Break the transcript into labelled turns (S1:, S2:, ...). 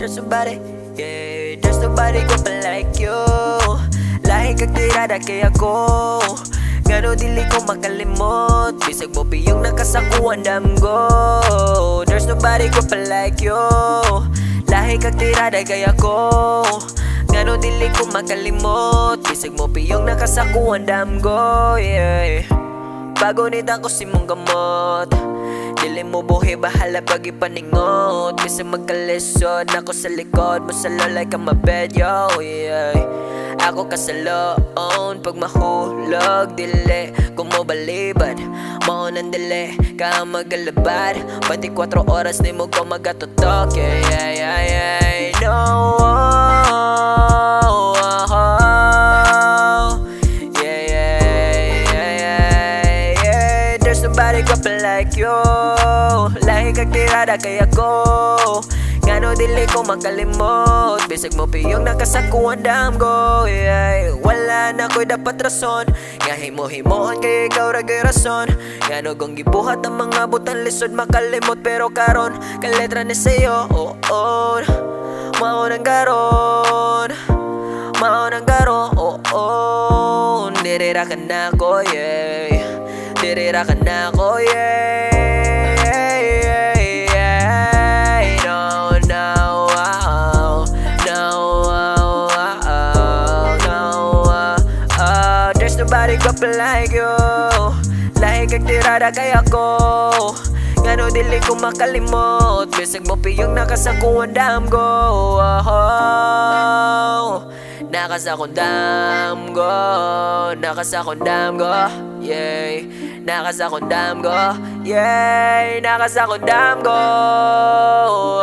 S1: there's nobody, yeah, there's nobody go pa like you. Lahi kag tirada kay ako, ngano dili ko makalimot. Bisag mo piyong nakasakuan damgo. There's nobody ko pa like you. Lahi kag tirada kay ako, ngano dili ko makalimot. Bisag mo piyong nakasakuan damgo, yeah. Bago nita ko si mong gamot, dili mo buhi bahala pag ipaningot. Bisag magkalisod ako sa likod mo sa lolay ka mabed, yo, yeah. Ako kasaloon pag mahulog, dili kung mo balibad. Maunan dili ka magalabad, 24 oras ni mo ko magatutok, yeah, yeah, yeah, yeah. No, yeah, yeah, yeah, yeah, yeah. There's nobody ko pa like you. Lahi kag tirada kay ako, ngano dili ko makalimot. Bisag mo piyong nakasakuan damgo, yeah. Wala na ko'y dapat rason, nga himo-himoon kay ikaw ragay rason. Ngano gong gibuhat ang mga butang lisod makalimot. Pero karon kaletra ni sa'yo, oh, oh. Maunang garon, maunang garon, oh, oh. Dirira ka na ko, yeah. Dirira ka na ko, yeah. Nobody ko pa like you. Lahi kag tirada kay ako, ngano dili ko makalimot. Bisag mo piyong nakasakuan damgo, oh. Nakasakon damgo, nakasakon damgo, yeah. Nakasakon damgo, yeah. Nakasakon damgo, oh.